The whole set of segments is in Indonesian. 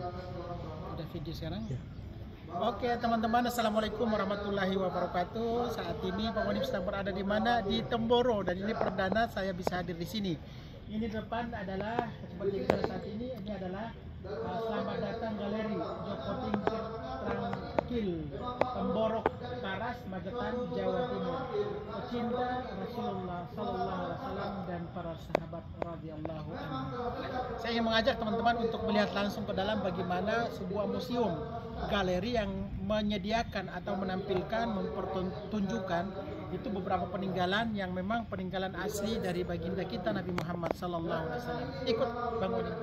Ada video sekarang? Ya. Oke teman-teman, assalamualaikum warahmatullahi wabarakatuh. Saat ini Pak Monim sedang berada di mana? Di Temboro, dan ini perdana saya bisa hadir di sini. Ini depan adalah seperti kita saat ini adalah selamat datang galeri Joko Tingkir Trangkil, Temboro, Karas, Magetan, Jawa Timur. Pecinta Rasulullah Sallallahu Alaihi Wasallam dan para sahabat radhiyallahu anhu. Saya ingin mengajak teman-teman untuk melihat langsung ke dalam bagaimana sebuah museum galeri yang menyediakan atau menampilkan, mempertunjukkan itu beberapa peninggalan yang memang peninggalan asli dari baginda kita Nabi Muhammad Sallallahu Alaihi Wasallam. Ikut bangun ini.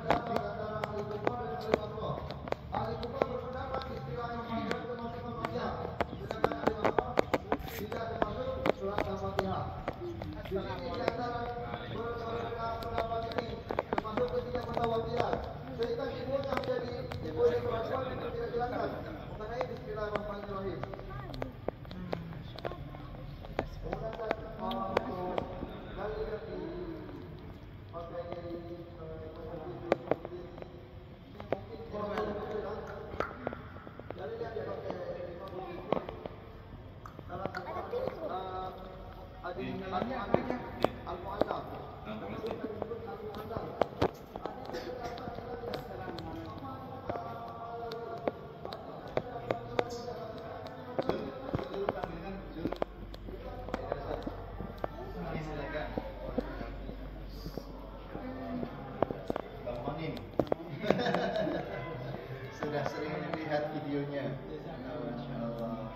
Sudah sering melihat videonya. Masya Allah.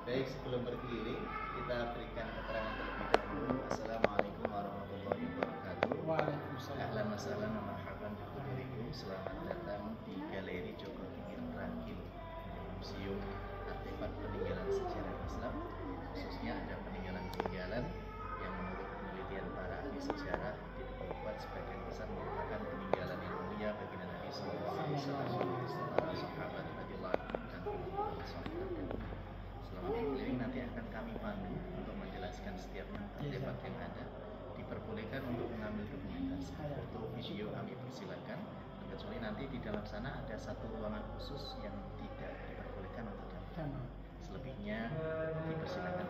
Baik, sebelum berkeliling kita berikan keterangan terlebih dahulu. Assalamualaikum warahmatullahi wabarakatuh. Waalaikumsalam. Ahlan wa sahlan wa marhaban bikum. Selamat datang di Galeri Joko Tingkir Trangkil, museum artefak peninggalan sejarah Islam. Khususnya ada peninggalan-peninggalan yang menurut penelitian para ahli sejarah dibuat sebagian besar merupakan peninggalan yang mulia bagi Nabi Sallallahu Alaihi Wasallam, para sahabat radhiyallahu anhum dan sahabat. Selama berkeliling nanti akan kami pandu untuk menjelaskan setiap artefak yang ada. Diperbolehkan untuk mengambil dokumentasi, foto, video kami persilakan. Kecuali nanti di dalam sana ada satu ruangan khusus yang tidak diperbolehkan untuk datang. Selebihnya dipersilakan.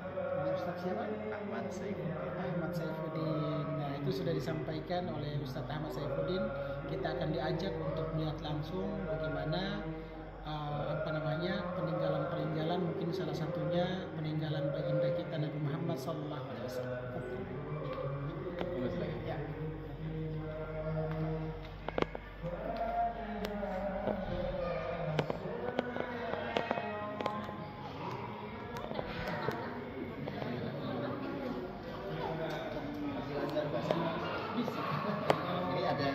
Ustaz siapa? Ahmad Saifuddin. Ahmad Saifuddin. Nah, itu sudah disampaikan oleh Ustaz Ahmad Saifuddin. Kita akan diajak untuk melihat langsung bagaimana peninggalan-peninggalan, mungkin salah satunya peninggalan baginda kita Nabi Muhammad Sallallahu Alaihi Wasallam. Ya. Ini ada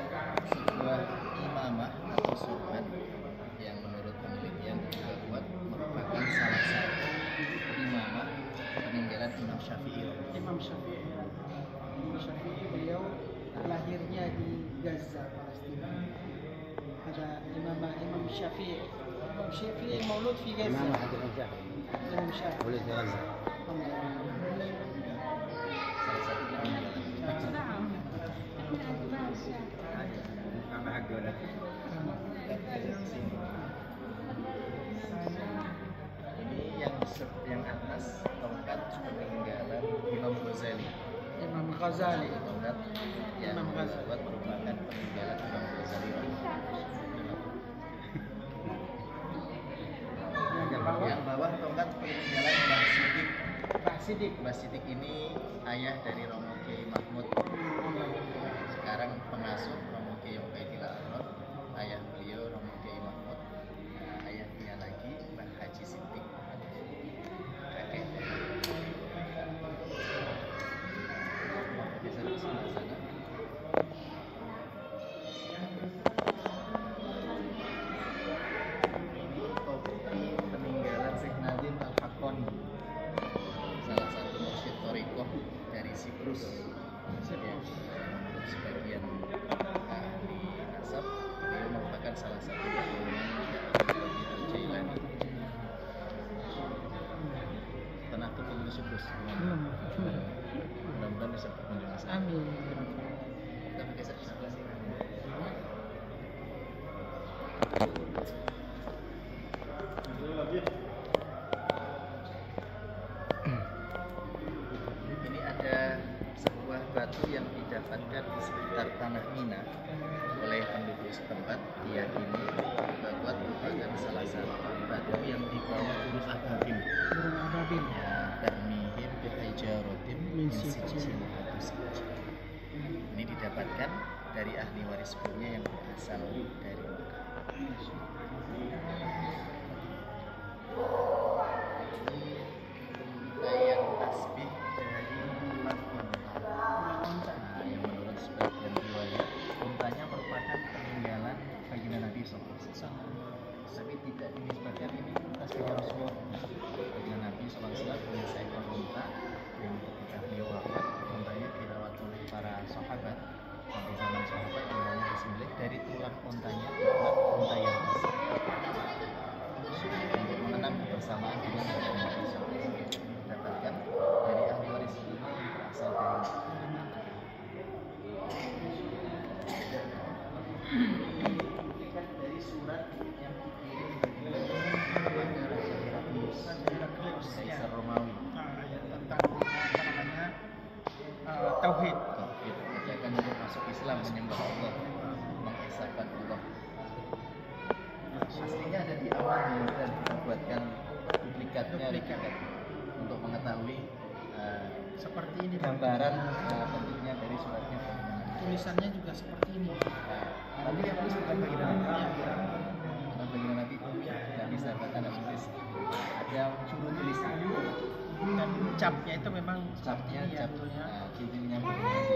sebuah imamah atau surban yang menurut penelitian juga buat merupakan salah satu imamah peninggalan Imam Syafi'i. Imam Syafi'i. Imam Syafi'i beliau lahirnya di Gaza, Palestina. Ada Imam Syafi'i. Imam Syafi'i maulud di Gaza. Imam Syafi'i. Boleh jalan. Salah satu peninggalan. Ini yang atas tongkat peninggalan Imam Ghazali. Imam Ghazali. Tongkat yang dibuat merupakan peninggalan Imam Ghazali. Yang bawah tongkat peninggalan Mbah Siddiq. Mbah Siddiq ini ayah dari Romo Kiai Mahmud. Sekarang pengasuh Romo Kiai Ubaidillah Arad. Ayah beliau Romo Kiai Mahmud. Ayahnya lagi Mbah Haji Siddiq. Kakek. Geser ke sebelah sana. Ini topi peninggalan Syekh Nadim Al-Haqqani, salah satu mursyid thariqah dari Siprus. Menurut sebagian ahli nasab, beliau merupakan salah satu keturunan Al-Jailani. Tanah itu pengurus Siprus. Mudah-mudahan bisa berkunjung ke sana. Amin. Kita bergeser ke sebelah sini. Ini ada sebuah batu yang didapatkan di sekitar tanah Mina oleh penduduk setempat. Diyakini bahwa merupakan salah satu batu yang dibawa urus ababil. Burung ababil. Ya, tarmihim bihijaratin min sijil hadus. Ini didapatkan dari ahli waris punya yang berasal dari Mekah. Untayan tasbih dari ular unta. Nah, yang menurut sebagian riwayat, untanya merupakan peninggalan baginda Nabi SAW. Tapi tidak dinisbatkan ini tasbihnya Rasulullah. Baginda Nabi SAW punya seekor unta yang ketika beliau wafat, untanya dirawat oleh para sahabat. Sampai zaman sahabat untanya disembelih, dari tulang untanya dibuat unta yang besar untuk mengenang kebersamaan dengan Nabi Nabi SAW. Dapatkan dari ahli waris ini yang berasal dari dari surat yang dikirim kepada Raja Heraklius, Kaisar Romawi. Tentang apa namanya tauhid. Tauhid, ajakan untuk masuk Islam, menyembah Allah, mengesahkan Allah. Aslinya ada di Aman dan kita buatkan duplikatnya untuk mengetahui Seperti ini gambaran bentuknya dari suratnya. tulisannya juga seperti ini. Tapi yang tulis bukan baginda Nabi. Bukan baginda Nabi, tidak bisa baca dan tulis. Ada juru tulisnya. Dan capnya itu memang Capnya ini ya, cap betulnya. cincinnya baginda Nabi.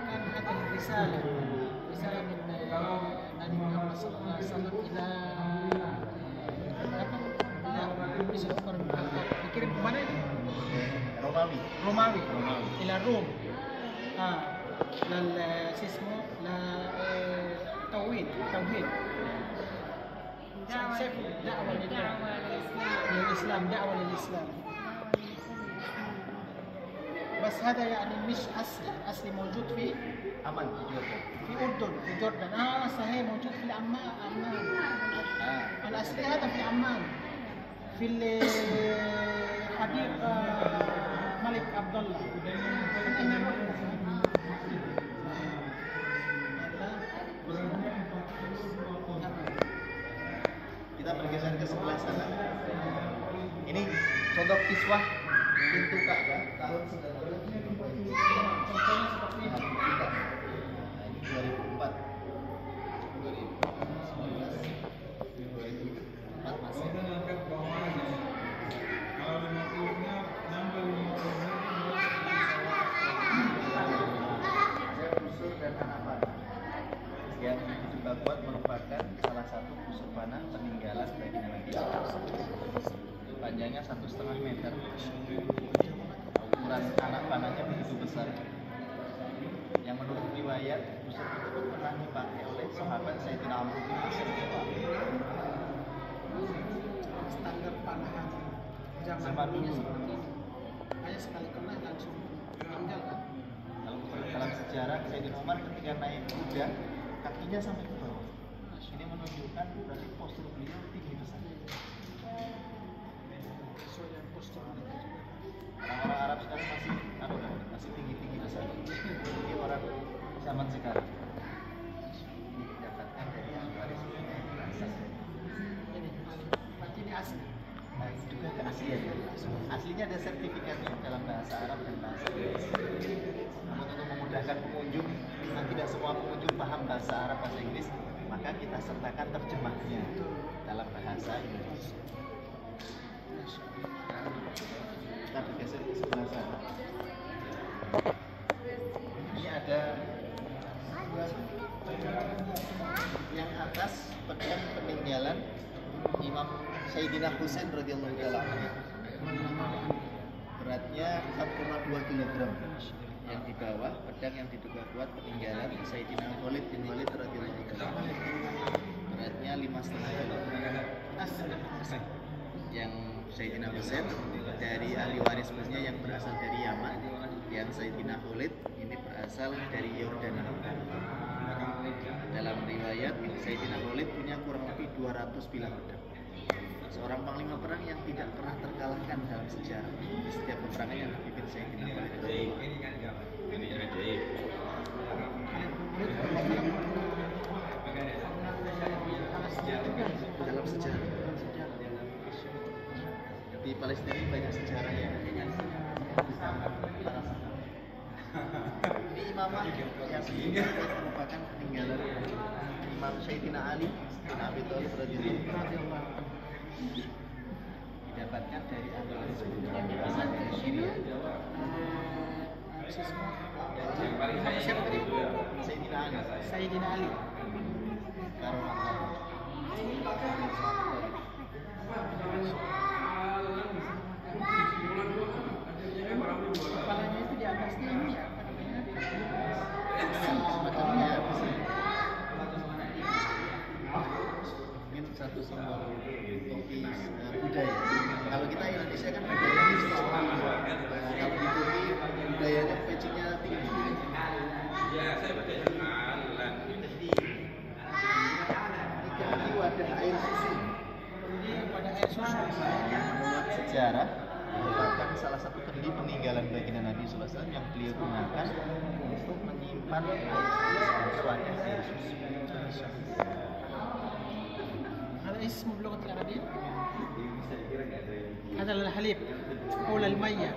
Kan ada risalah min Nabi Muhammad sallallahu alaihi wasallam ila bisa dikirim ke mana ini? Romawi. Romawi. Ila Rom. Sismo توحيد دعوة للإسلام دعوة للإسلام بس هذا يعني مش أصلي موجود في Aman di Jordan. في أردن في جردن صحيح موجود في عمان الأصلي هذا في عمان في حديقة ملك عبد الله Kita bergeser ke sebelah sana. Ini contoh kiswah pintu Ka'bah tahun 1900. Contohnya seperti ini. Nah, ini 2004. 2004 masih. Busur dan anak panah. Yang diduga kuat merupakan salah satu busur panah peninggalan baginda Nabi SAW. Panjangnya 1,5 meter. Ukuran anak panahnya begitu besar. Yang menurut riwayat busur itu pernah dipakai oleh sahabat Sayyidina Amr bin As. Standar panahan zaman dulu seperti ini. Hanya sekali kena langsung meninggal kan. Kalau dalam sejarah Sayyidina Umar ketika naik kuda kakinya sampai ke bawah. Ini menunjukkan berarti postur beliau tinggi besar. Sesuai dengan postur mereka juga. Orang-orang Arab sekarang masih tinggi besar. Ini orang zaman sekarang. Ini didapatkan dari ahli waris yang berasal. Ini berarti ini asli. Nah, ini juga keaslian. Aslinya ada sertifikatnya dalam bahasa Arab dan bahasa Inggris. Namun untuk memudahkan pengunjung, karena tidak semua pengunjung paham bahasa Arab bahasa Inggris, maka kita sertakan terjemahnya dalam bahasa Inggris. Kita bergeser ke sebelah sana. Ini ada yang atas pedang peninggalan Imam Sayyidina Husain radhiyallahu taala anhu. Beratnya 4,2 kg. Yang di bawah pedang yang diduga kuat peninggalan Sayyidina Khalid bin Walid radhiyallahu taala anhu. Beratnya 5,5 kg. Yang Sayyidina Husain dari ahli waris punya yang berasal dari Yaman yang Sayyidina Khalid ini berasal dari Yordania. Dalam riwayat, Sayyidina Khalid punya kurang lebih 200 bilah pedang. Seorang panglima perang yang tidak pernah terkalahkan dalam sejarah. Di setiap peperangan yang dipimpin Sayyidina Khalid. Dalam sejarah. Di Palestina ini banyak sejarah ya. Ini imamah yang merupakan peninggalan Imam Sayyidina Ali bin Abi Thalib radhiyallahu anhu. Didapatkan dari ahli yang berasal dari Syria. Siapa tadi? Sayyidina Ali. Sayyidina Ali. Kepalanya itu di atasnya ini ya, apa namanya? Semacamnya mungkin satu simbol topi budaya. Kalau kita Indonesia kan budaya kalau di Turki budayanya pecinya tinggi. Ini wadah air susu. Ini pada air susu. Menurut sejarah merupakan salah satu kendi peninggalan baginda Nabi SAW yang beliau gunakan untuk menyimpan air susu sebagai wadah air susu. هذا اسمه بلغة العربية؟ هذا الحليب حول المية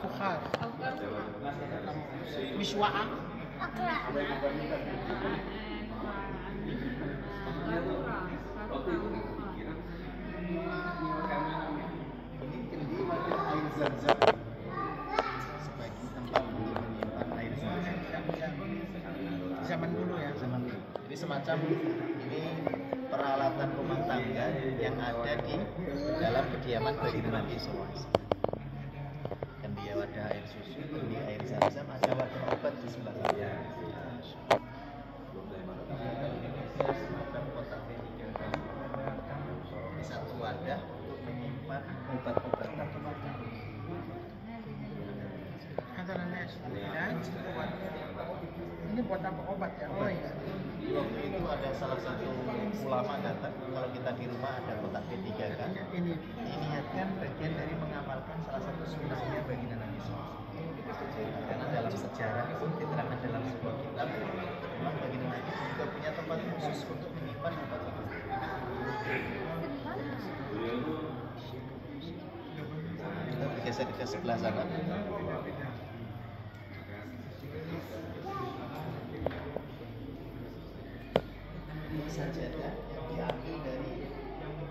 فخار مش وعاء. Ini kendi wadah air zam-zam sebagai tempat untuk menyimpan air zam-zam. Zaman dulu ya. Zaman dulu. Jadi semacam ini peralatan rumah tangga yang ada di dalam kediaman baginda Nabi SAW. Kendi wadah air susu, kendi air zam-zam, ada wadah obat di sebelah sana. Semacam kotak ini satu wadah untuk menyimpan obat-obatan. هذا الناس العلاج obat. Ini buat apa obat ya? Oh iya. Waktu itu ada salah satu ulama datang, kalau kita di rumah ada kotak P3 kan, Ini diniatkan bagian dari mengamalkan salah satu sunnahnya baginda Nabi SAW. Karena dalam sejarah diterangkan dalam sebuah kitab, memang baginda Nabi juga punya tempat khusus untuk menyimpan obat itu. Kita bergeser ke sebelah sana. Ini sajadah yang diambil dari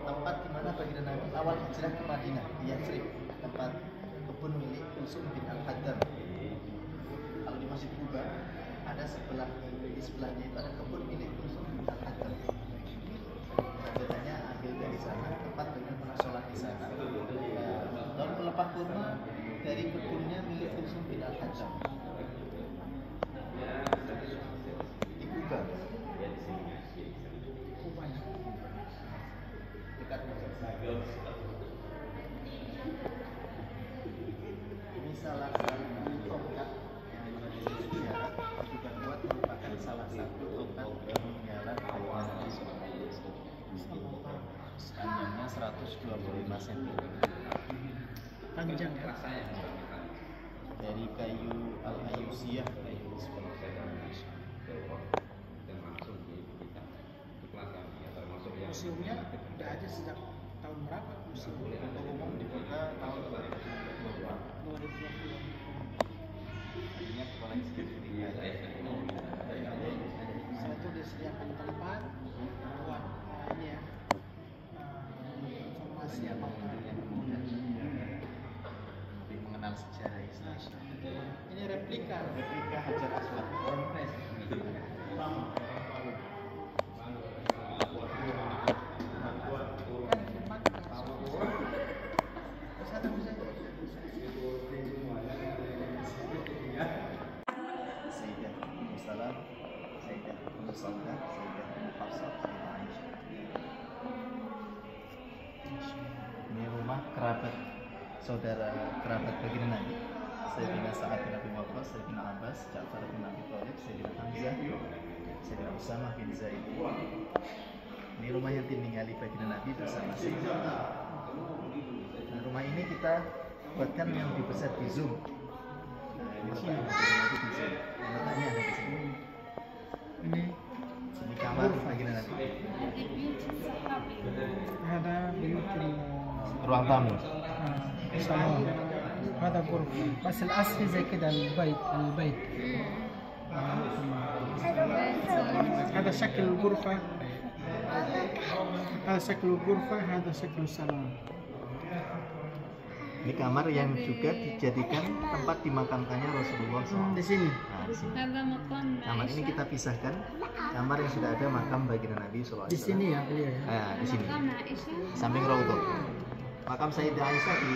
tempat di mana baginda Nabi awal hijrah ke Madinah, di Yathrib, tempat kebun milik Kulsum bin Al-Haddam. Kalau di Masjid Kuba ada di sebelahnya itu ada kebun milik Kulsum bin Al-Haddam. Sajadahnya ambil dari sana, tempat baginda pernah sholat di sana. Lalu pelepah kurma dari kebunnya milik Kulsum bin Al-Haddam di Kuba. Dekat ini salah satu tongkat yang menurut sejarah juga kuat merupakan salah satu tongkat peninggalan baginda Nabi SAW. Panjangnya 125 cm. panjang ya. Dari kayu al-ayusiyah, kayu Museumnya udah ada sejak tahun berapa museum? umum dibuka tahun 2020. 2020. Tadinya koleksi Saya tuh disediakan tempat buat ini ya informasi apa lebih mengenal sejarah Islam. ini replika. Replika Hajar Aswad. Sayyidah Ummu Salam, Sayyidah Ummu Saudah, Sayyidah Ummu Hafsah, Sayyidah Aisyah. Ini rumah kerabat saudara kerabat baginda Nabi Sayyidina Sa'ad bin Abi Waqqas, Sayyidina Abbas, Ja'far bin Abi Thalib, Sayyidina Hamzah, Sayyidina Usamah bin Zaid. Ini rumah yang ditinggali baginda Nabi bersama Sayyidina. Nah, rumah ini kita buatkan yang lebih besar di zoom. Nah, ini letaknya Nabi di zoom. Letaknya ada di sini. Ini kamar baginda Nabi. Ada buyut Ruang tamu. salon. هذا غرفة بس الأصلي زي كده البيت. هذا شكل الغرفة، هذا شكل الغرفة، هذا شكل الصالون. Ini kamar yang juga dijadikan tempat dimakamkannya Rasulullah SAW. Di sini. Nah, di sini. Kamar ini kita pisahkan. Kamar yang sudah ada makam baginda Nabi SAW. Di sini ya beliau ya. Nah, di sini. Samping Raudhah. Makam Sayyidah Aisyah di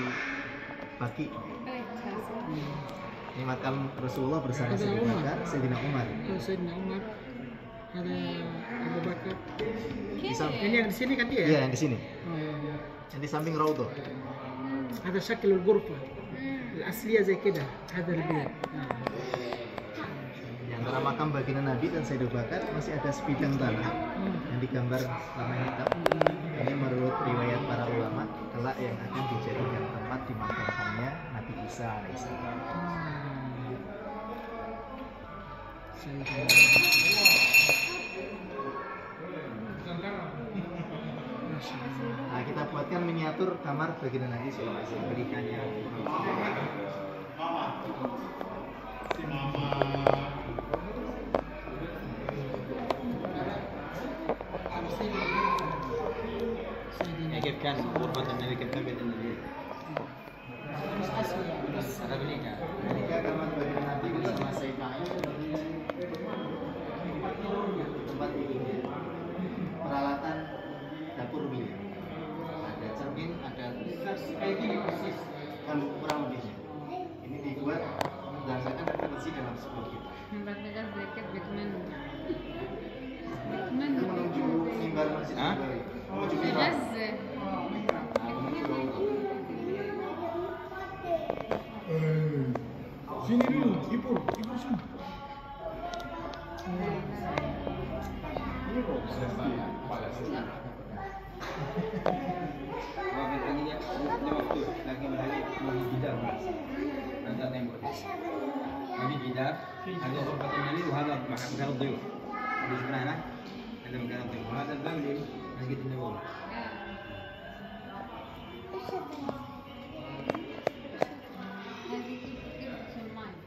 Baki. Ini makam Rasulullah bersama Sayyidina Bakar, Sayyidina Umar. Sayyidina Umar. Ada Abu Bakar. Ini yang di sini kan dia? Iya, yang di sini. Oh, iya. Yang di samping Raudhah. هذا شكل الغرفة الأصلية زي كده هذا البيت. Di antara makam baginda Nabi dan Sayyidina Bakar masih ada sebidang tanah yang digambar warna hitam. Ini menurut riwayat para ulama kelak yang akan dijadikan tempat dimakamkannya Nabi Isa alaihissalam. Nah, kita buatkan miniatur kamar baginda Nabi SAW. Berikannya. كيف كان غرفة النبي كيف كان بيت النبي؟ أنا بنيكا. Ketika kamar baginda Nabi bersama Sayyidina Aisyah tempat tidurnya, peralatan dapur umumnya, ada cermin, ada kayak gini persis, kan kurang lebihnya. Ini dibuat berdasarkan referensi dalam sebuah kitab. Kita menuju mimbar Masjid Nabawi. Menuju mimbar. Sini dulu, hibur sini. هذه جدار، هذه غرفة النبي وهذا مكان الضيوف. اللي شفناه هناك هذا مكان الضيوف وهذا الباب لمسجد النبوي.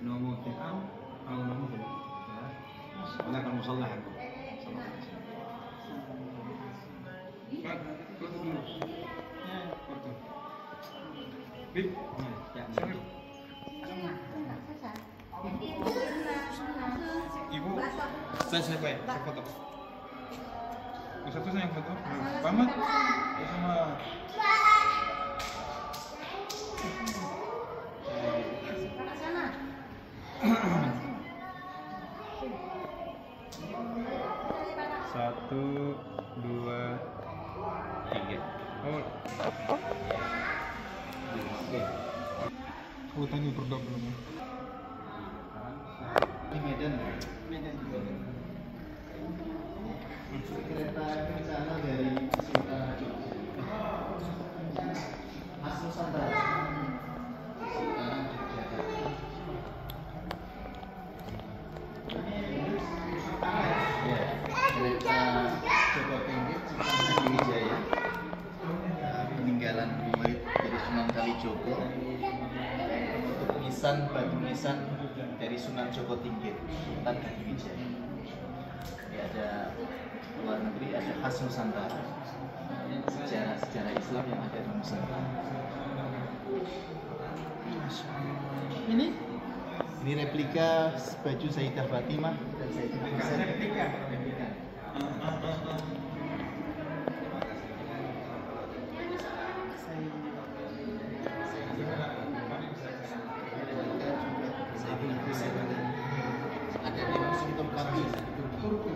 نومه في الأرض أو نومه في الأرض. هناك المصلى حقه. Ibu, saya baik, saya foto. Satu saya yang foto. Paman, sama. Satu, dua, tiga. Oh. Oke. Tanya produk belum? Di Medan. Kereta kencana dari Sultan Jogja. Khas Nusantara. Sekarang Yogyakarta. Ya, kereta Joko Tingkir Sultan Hadiwijaya. Peninggalan murid dari Sunan Kalijogo. Nisan batu nisan dari Sunan Joko Tingkir Sultan Hadiwijaya. Ini ada luar negeri, ada khas Nusantara, sejarah Islam yang ada di Nusantara. Ini replika baju Sayyidah Fatimah dan Sayyidah Husain. Replika. Ada di musim Topkapi Turki.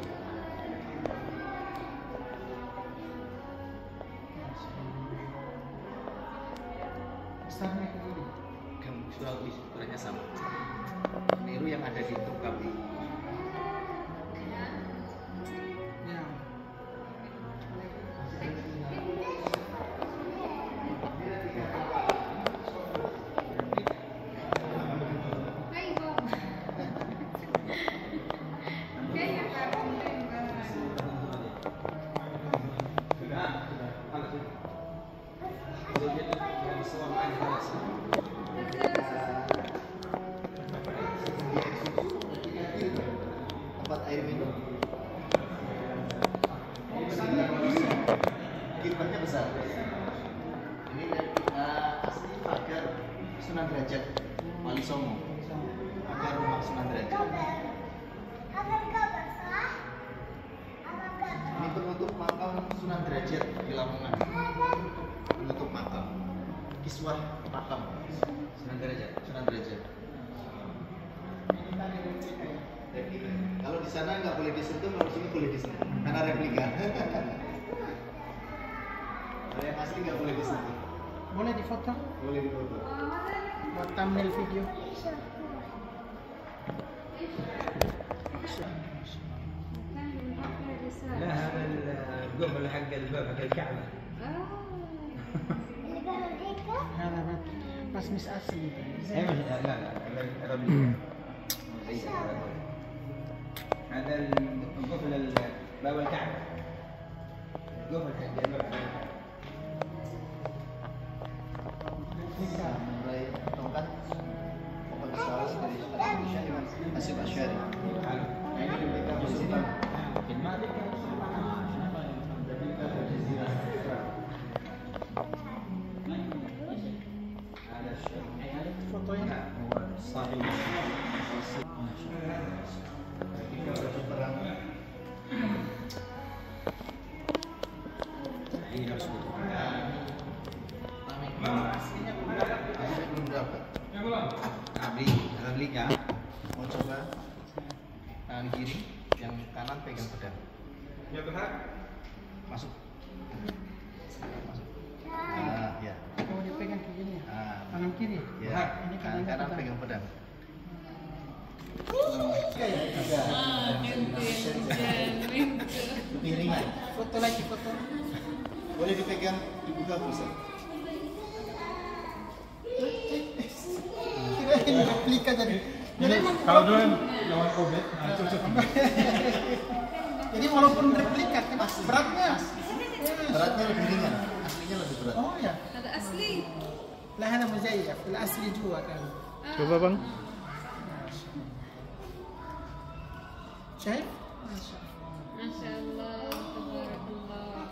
Besarnya ke ini. yang kurang lebih ukurannya sama. Niru yang ada di truk kami. Ya. Tempat air minum. Kiprahnya besar. Ini asli pagar Sunan Derajat Wali Songo. Pagar rumah Sunan Derajat. Ini penutup makam Sunan Derajat di Lamongan. Penutup makam. Kiswah makam Sunan Derajat. Sunan Derajat. Replika. Kalau di sana nggak boleh disentuh, kalau di sini boleh disentuh karena replika. Kalau yang asli nggak boleh disentuh. Boleh difoto Boleh difoto. buat thumbnail video. لا هذا القبل حق الباب حق الكعبة. Hana pas mis asli. لا لا هذا القفل باب الكعبة. القفل حق الباب حق الكعبة. Mulai tongkat pokok saus dari Hasyim Asy'ari. Nah, ini replika posisi Fotonya. صحيح. replika batu perang. هي نفس Aslinya belum dapat. replika. Mau coba tangan kiri, yang kanan pegang pedang. Masuk. Masuk. Nah, ya. Oh, dia pegang kayak gini ya. Nah, Tangan kiri. ya. Ini Tangan kanannya kanan pedang. pegang pedang. Lebih ringan. Foto lagi foto. Boleh dipegang, dibuka bisa. Kirain replika jadi. Jadi emang Kalau dulu lawan Obet, cocok. jadi walaupun replika kan beratnya. Beratnya lebih ringan, aslinya lebih berat. Oh ya. هذا أصلي. Lah hana muzayyaf, fil asli juga kan. Coba bang. Syekh? ما شاء الله تبارك الله.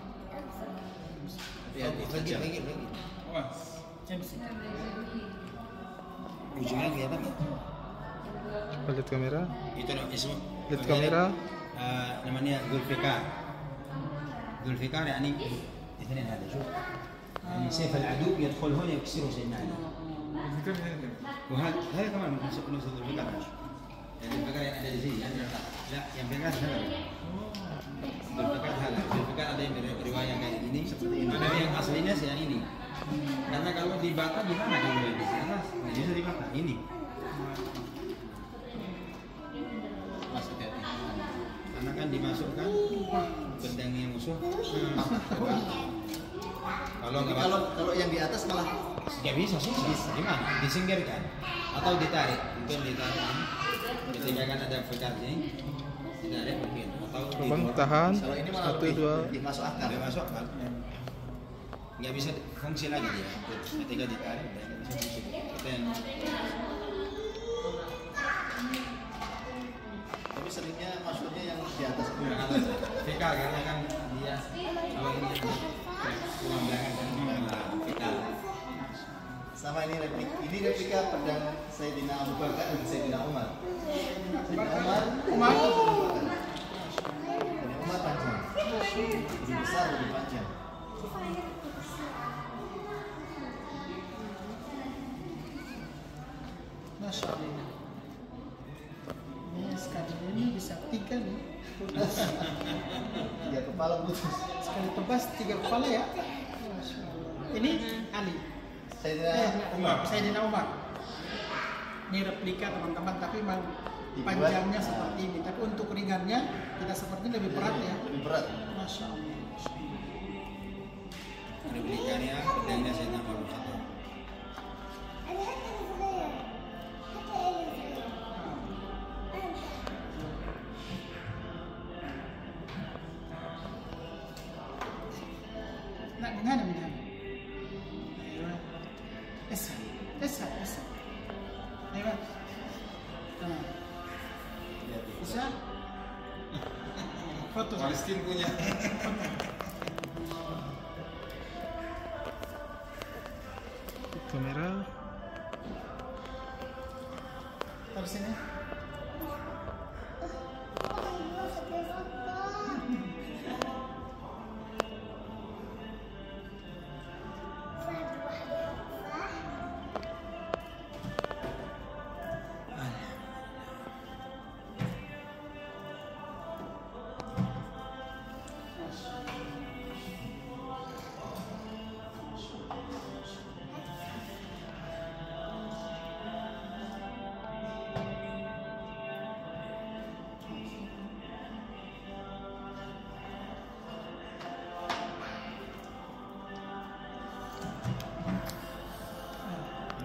lagi. James. Ujungnya kelihatan ya? Lihat kamera. Itu ismu. Lihat kamera. namanya Zulfikar. Zulfikar يعني اثنين هذا شوف. يعني سيف العدو يدخل هنا يكسره سيدنا علي. وهذا كمان نفس ذوالفقار. يعني الفقار yang ada di sini, yang لا yang pegang sana. Zulfikar هذا. Zulfikar ada yang riwayat kayak gini. Tapi yang aslinya sih yang ini. Karena kalau dibakar di mana dulu di atas? Nggak bisa dibakar. Ini. Maksudnya Karena kan dimasukkan pedangnya musuh. Kalau Jadi nggak kalau yang di atas malah nggak bisa sih, gimana? Disingkirkan atau ditarik? Mungkin ditarik. Ketika kan ada pekarnya, ditarik mungkin. Atau Bang tahan. kalau ini malah 1, 2. lebih masuk akal. nggak masuk kan? Nggak bisa fungsi lagi dia. Ketika ditarik, nggak bisa fungsi. Kita yang Tapi seringnya maksudnya yang di atas. Fikar karena kan dia kalau ini tulang belakang kan fikar. Sama ini replika pedang Sayyidina Abu Bakar dan Sayyidina Umar. Sayyidina Umar panjang. Lebih besar, lebih panjang. Masya Allah. Ini sekali ini bisa 3 nih. Ya kepala putus. Sekali tebas 3 kepala ya. Masya Allah. Ini Ali. Sayyidina Umar. Sayyidina Umar. Ini replika teman-teman, tapi memang panjangnya seperti ini. Tapi untuk ringannya tidak seperti ini, lebih berat ya. Lebih berat. Masya Allah. Replikanya pedangnya Sayyidina Umar bin Khattab. لا من هنا من هنا. ايوه اسهل اسهل اسهل. ايوه تمام. bisa foto Palestina punya. kamera taruh sini.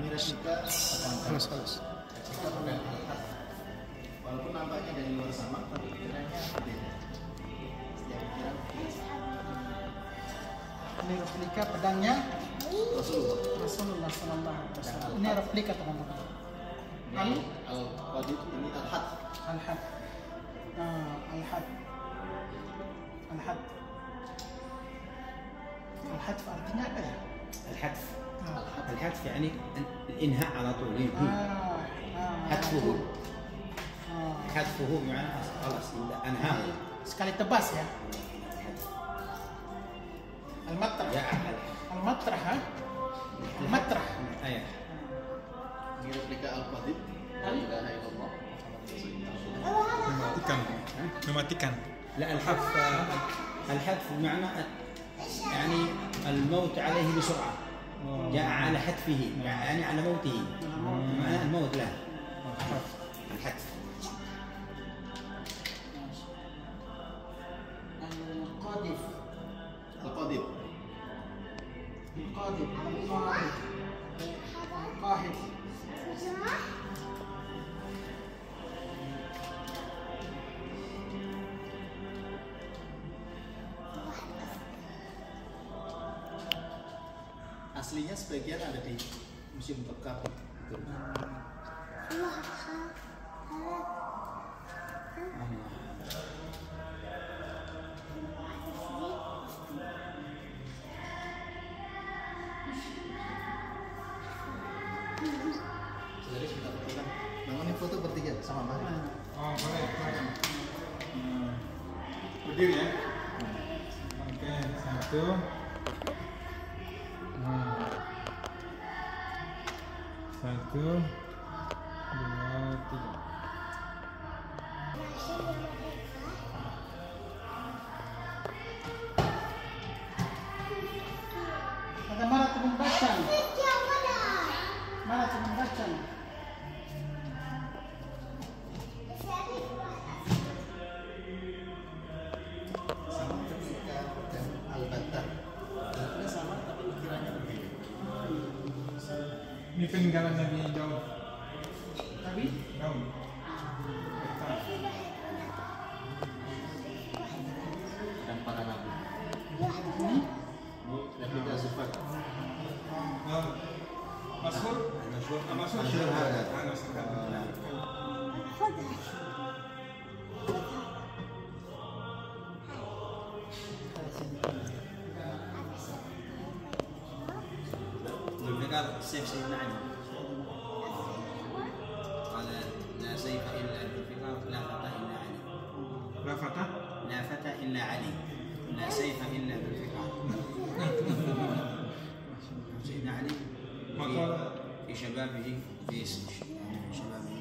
Ini replika Halus halus. walaupun nampaknya dari luar sama, tapi pikirannya beda. Setiap pikiran Ini replika pedangnya Rasulullah. Rasulullah Sallallahu Alaihi Wasallam. Ini replika teman-teman. Ini Al-Qadid, ini Al-Had. Al-Had. Al-Had. Al-Had. Al-Had artinya apa ya? الحذف. الحذف يعني الإنهاء على طول. حذفه. حذفه بمعنى خلاص أنهاه. Sekali tebas ya. Al-Matrah. Ya. Al-Matrah, ha? Al-Matrah. Ayah. Ini replika Al-Qadid. La ilaha illallah. Mematikan. Mematikan. لا الحذف الحذف بمعنى يعني الموت عليه بسرعة. جاء على حتفه يعني على موته. معنى الموت له. الحذف. Al-Qadif. Al-Qadid. Al-Qadif. Al-Qahid. Aslinya sebagian ada di Museum Topkapi. Saudari sebentar, kita bangunin foto bertiga sama Mari. Oh boleh. Berdiri ya. Oke, satu. Satu, dua, tiga. Ada mana teman bacaan? Mana teman bacaan? Sama ketika dan Al-Battar. Bentuknya sama tapi pikirannya berbeda. Ini peninggalan Nabi Daud. Tapi Daud. Dan para nabi. ini Ini replika Zufar. Masyhur. Masyhur. Masyhur هذا. ذوالفقار سيف سيدنا علي. قال لا سيف إلا ذوالفقار لا فتى إلا علي. La Fatah. لا فتى إلا علي. لا سيف إلا ذوالفقار. سيدنا علي في شبابه في شبابه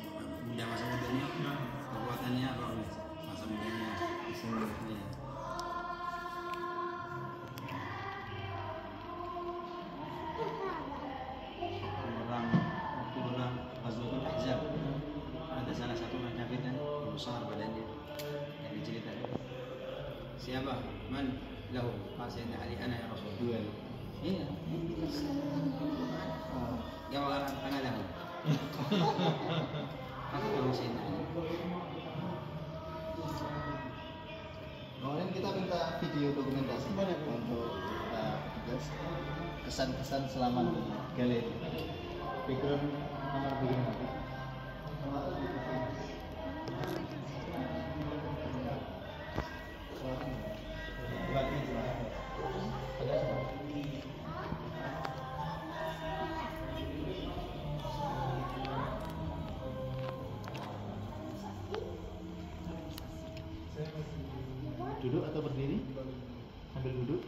muda masa mudanya kekuatannya luar biasa masa mudanya ya. Perang Ghazwatul Ahzab siapa? Man lahu Sayyidina Ali ana ya Rasul. Duel. Iya. Jawab ana lahu. Aku lahu Sayyidina Ali. Kemudian kita minta video dokumentasi untuk kesan-kesan selama di galeri. Background nomor background. Duduk atau berdiri? Sambil duduk.